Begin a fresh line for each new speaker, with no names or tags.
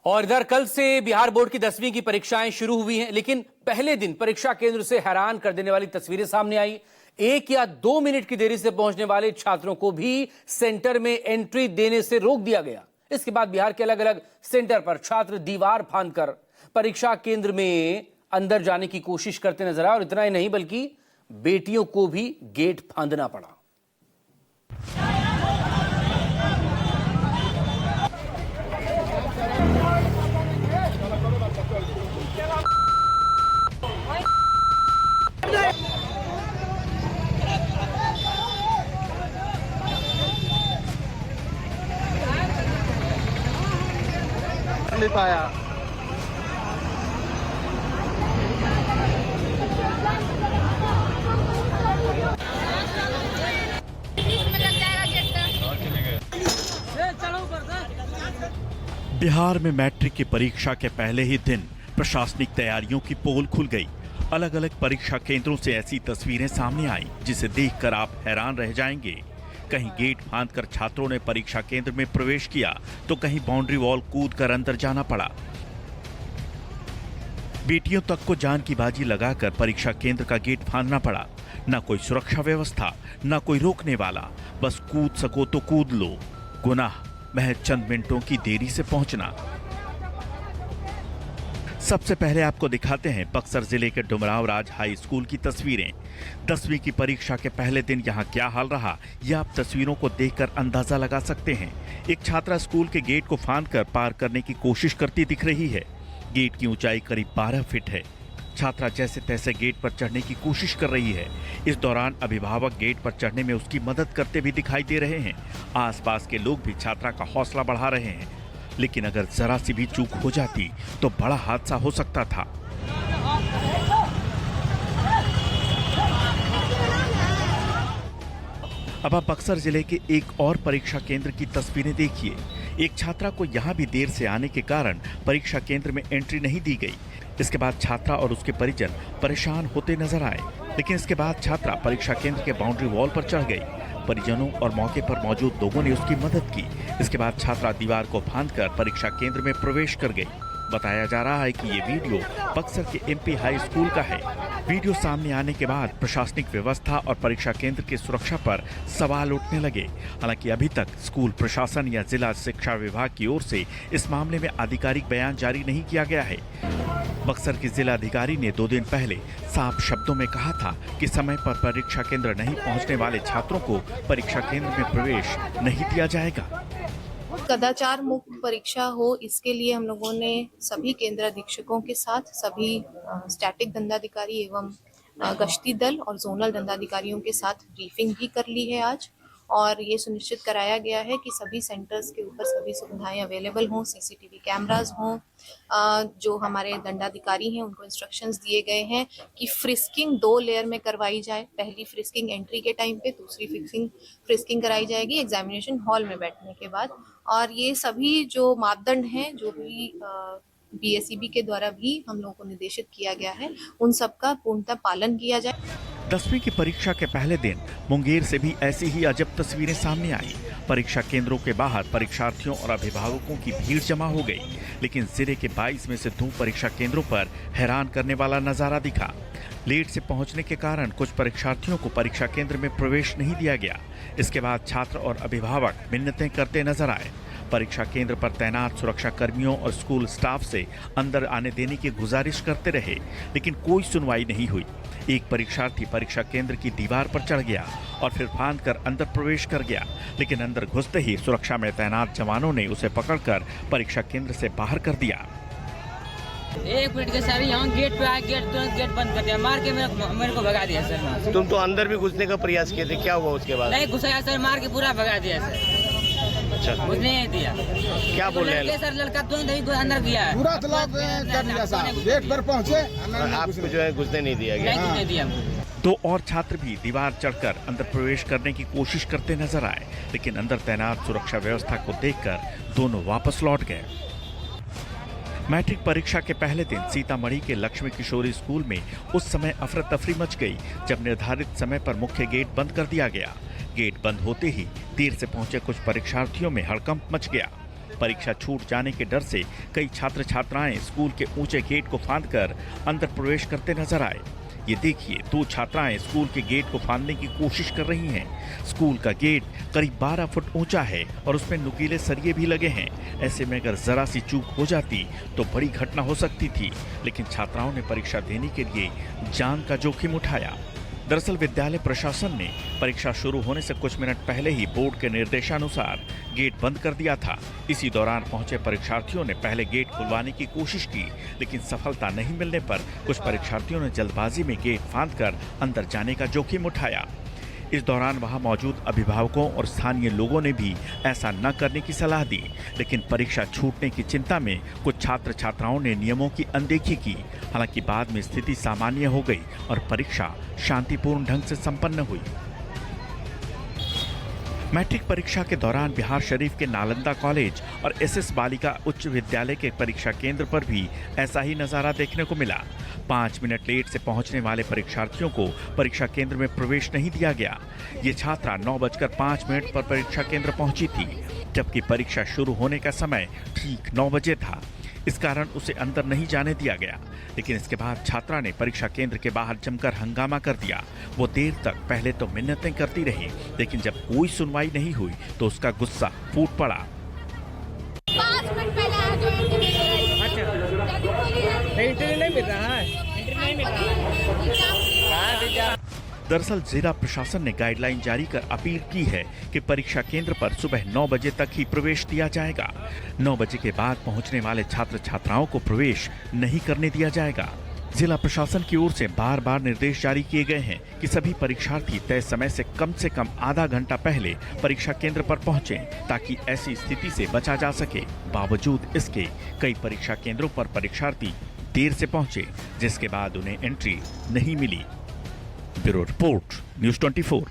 और इधर कल से बिहार बोर्ड की 10वीं की परीक्षाएं शुरू हुई हैं, लेकिन पहले दिन परीक्षा केंद्र से हैरान कर देने वाली तस्वीरें सामने आई। 1 या 2 मिनट की देरी से पहुंचने वाले छात्रों को भी सेंटर में एंट्री देने से रोक दिया गया। इसके बाद बिहार के अलग अलग सेंटर पर छात्र दीवार फांदकर परीक्षा केंद्र में अंदर जाने की कोशिश करते नजर आए और इतना ही नहीं बल्कि बेटियों को भी गेट फांदना पड़ा।
नहीं पाया।
बिहार में मैट्रिक की परीक्षा के पहले ही दिन प्रशासनिक तैयारियों की पोल खुल गई। अलग अलग परीक्षा केंद्रों से ऐसी तस्वीरें सामने आई जिसे देखकर आप हैरान रह जाएंगे। कहीं गेट फांदकर छात्रों ने परीक्षा केंद्र में प्रवेश किया तो कहीं बाउंड्री वॉल कूदकर अंदर जाना पड़ा। बेटियों तक को जान की बाजी लगाकर परीक्षा केंद्र का गेट फांदना पड़ा। न कोई सुरक्षा व्यवस्था, न कोई रोकने वाला, बस कूद सको तो कूद लो। गुनाह महज चंद मिनटों की देरी से पहुंचना। सबसे पहले आपको दिखाते हैं बक्सर जिले के डुमराव राज हाई स्कूल की तस्वीरें। 10वीं की परीक्षा के पहले दिन यहां क्या हाल रहा, यह आप तस्वीरों को देखकर अंदाजा लगा सकते हैं। एक छात्रा स्कूल के गेट को फांदकर पार करने की कोशिश करती दिख रही है। गेट की ऊंचाई करीब 12 फीट है। छात्रा जैसे तैसे गेट पर चढ़ने की कोशिश कर रही है। इस दौरान अभिभावक गेट पर चढ़ने में उसकी मदद करते भी दिखाई दे रहे हैं। आसपास के लोग भी छात्रा का हौसला बढ़ा रहे हैं, लेकिन अगर जरा सी भी चूक हो जाती तो बड़ा हादसा हो सकता था। अब आप बक्सर जिले के एक और परीक्षा केंद्र की तस्वीरें देखिए। एक छात्रा को यहां भी देर से आने के कारण परीक्षा केंद्र में एंट्री नहीं दी गई। इसके बाद छात्रा और उसके परिजन परेशान होते नजर आए, लेकिन इसके बाद छात्रा परीक्षा केंद्र के बाउंड्री वॉल पर चढ़ गई। परिजनों और मौके पर मौजूद लोगों ने उसकी मदद की। इसके बाद छात्रा दीवार को फांदकर परीक्षा केंद्र में प्रवेश कर गई। बताया जा रहा है कि ये वीडियो बक्सर के एमपी हाई स्कूल का है। वीडियो सामने आने के बाद प्रशासनिक व्यवस्था और परीक्षा केंद्र की सुरक्षा पर सवाल उठने लगे। हालांकि अभी तक स्कूल प्रशासन या जिला शिक्षा विभाग की ओर से इस मामले में आधिकारिक बयान जारी नहीं किया गया है। बक्सर के जिलाधिकारी ने 2 दिन पहले साफ शब्दों में कहा था कि समय पर परीक्षा केंद्र नहीं पहुंचने वाले छात्रों को परीक्षा केंद्र में प्रवेश नहीं दिया जाएगा।
कदाचार मुक्त परीक्षा हो, इसके लिए हम लोगों ने सभी केंद्र अधीक्षकों के साथ सभी स्टैटिक दंडाधिकारी एवं गश्ती दल और जोनल दंडाधिकारियों के साथ ब्रीफिंग भी कर ली है आज, और ये सुनिश्चित कराया गया है कि सभी सेंटर्स के ऊपर सभी सुविधाएं अवेलेबल हों, सीसीटीवी कैमरास हों। जो हमारे दंडाधिकारी हैं उनको इंस्ट्रक्शंस दिए गए हैं कि फ्रिस्किंग 2 लेयर में करवाई जाए। पहली फ्रिस्किंग एंट्री के टाइम पे, दूसरी फ्रिस्किंग कराई जाएगी एग्जामिनेशन हॉल में बैठने के बाद। और ये सभी जो मापदंड हैं, जो भी बीएसईबी के द्वारा भी हम लोगों को निर्देशित किया गया है, उन सब का पूर्णतः पालन किया जाए।
10वीं की परीक्षा के पहले दिन मुंगेर से भी ऐसी ही अजब तस्वीरें सामने आई। परीक्षा केंद्रों के बाहर परीक्षार्थियों और अभिभावकों की भीड़ जमा हो गई, लेकिन जिले के 22 में से 2 परीक्षा केंद्रों पर हैरान करने वाला नजारा दिखा। लेट से पहुंचने के कारण कुछ परीक्षार्थियों को परीक्षा केंद्र में प्रवेश नहीं दिया गया। इसके बाद छात्र और अभिभावक मिन्नतें करते नजर आए। परीक्षा केंद्र पर तैनात सुरक्षा कर्मियों और स्कूल स्टाफ से अंदर आने देने की गुजारिश करते रहे, लेकिन कोई सुनवाई नहीं हुई। एक परीक्षार्थी परीक्षा केंद्र की दीवार पर चढ़ गया और फिर फांदकर अंदर प्रवेश कर गया, लेकिन अंदर घुसते ही सुरक्षा में तैनात जवानों ने उसे पकड़कर परीक्षा केंद्र से बाहर कर दिया।
1 मिनट के सर यहाँ गेट पे आए, तुरंत गेट बंद कर दिया, मार के मेरे को भगा दिया सर।
तुम तो अंदर भी घुसने का प्रयास किए थे, क्या हुआ उसके बाद?
नहीं घुसाया सर, मार के पूरा भगा दिया सर।
अच्छा,
घुसने नहीं दिया।
क्या बोल रहे हैं
सर? लड़का तुरंत अंदर गया,
पूरा तलाक कर दिया सर, गेट पर पहुंचे,
आपको जो है घुसने नहीं दिया गया?
नहीं दिया।
2 और छात्र भी दीवार चढ़कर अंदर प्रवेश करने की कोशिश करते नजर आए, लेकिन अंदर तैनात सुरक्षा व्यवस्था को देखकर दोनों वापस लौट गए। मैट्रिक परीक्षा के पहले दिन सीतामढ़ी के लक्ष्मी किशोरी स्कूल में उस समय अफरा तफरी मच गई जब निर्धारित समय पर मुख्य गेट बंद कर दिया गया। गेट बंद होते ही देर से पहुंचे कुछ परीक्षार्थियों में हड़कंप मच गया। परीक्षा छूट जाने के डर से कई छात्र छात्राएं स्कूल के ऊंचे गेट को फांदकर अंदर प्रवेश करते नजर आए। ये देखिए, 2 छात्राएं स्कूल के गेट को फांदने की कोशिश कर रही हैं। स्कूल का गेट करीब 12 फुट ऊंचा है और उसमें नुकीले सरिये भी लगे हैं। ऐसे में अगर जरा सी चूक हो जाती तो बड़ी घटना हो सकती थी, लेकिन छात्राओं ने परीक्षा देने के लिए जान का जोखिम उठाया। दरअसल विद्यालय प्रशासन ने परीक्षा शुरू होने से कुछ मिनट पहले ही बोर्ड के निर्देशानुसार गेट बंद कर दिया था। इसी दौरान पहुंचे परीक्षार्थियों ने पहले गेट खुलवाने की कोशिश की, लेकिन सफलता नहीं मिलने पर कुछ परीक्षार्थियों ने जल्दबाजी में गेट फांदकर अंदर जाने का जोखिम उठाया। इस दौरान वहां मौजूद अभिभावकों और स्थानीय लोगों ने भी ऐसा न करने की सलाह दी, लेकिन परीक्षा छूटने की चिंता में कुछ छात्र छात्राओं ने नियमों की अनदेखी की। हालांकि बाद में स्थिति सामान्य हो गई और परीक्षा शांतिपूर्ण ढंग से संपन्न हुई। मैट्रिक परीक्षा के दौरान बिहार शरीफ के नालंदा कॉलेज और एसएस बालिका उच्च विद्यालय के परीक्षा केंद्र पर भी ऐसा ही नजारा देखने को मिला। 5 मिनट लेट से पहुंचने वाले परीक्षार्थियों को परीक्षा केंद्र में प्रवेश नहीं दिया गया। ये छात्रा 9:05 पर परीक्षा केंद्र पहुंची थी, जबकि परीक्षा शुरू होने का समय ठीक 9 बजे था। इस कारण उसे अंदर नहीं जाने दिया गया, लेकिन इसके बाद छात्रा ने परीक्षा केंद्र के बाहर जमकर हंगामा कर दिया। वो देर तक पहले तो मिन्नतें करती रही, लेकिन जब कोई सुनवाई नहीं हुई तो उसका गुस्सा फूट पड़ा।
5 मिनट पहले आया जो
इंटरव्यू नहीं मिल रहा है।
दरअसल जिला प्रशासन ने गाइडलाइन जारी कर अपील की है कि परीक्षा केंद्र पर सुबह 9 बजे तक ही प्रवेश दिया जाएगा। 9 बजे के बाद पहुंचने वाले छात्र छात्राओं को प्रवेश नहीं करने दिया जाएगा। जिला प्रशासन की ओर से बार बार निर्देश जारी किए गए हैं कि सभी परीक्षार्थी तय समय से कम आधा घंटा पहले परीक्षा केंद्र पर पहुंचें, ताकि ऐसी स्थिति से बचा जा सके। बावजूद इसके कई परीक्षा केंद्रों पर परीक्षार्थी देर से पहुंचे, जिसके बाद उन्हें एंट्री नहीं मिली। Bureau report, news 24।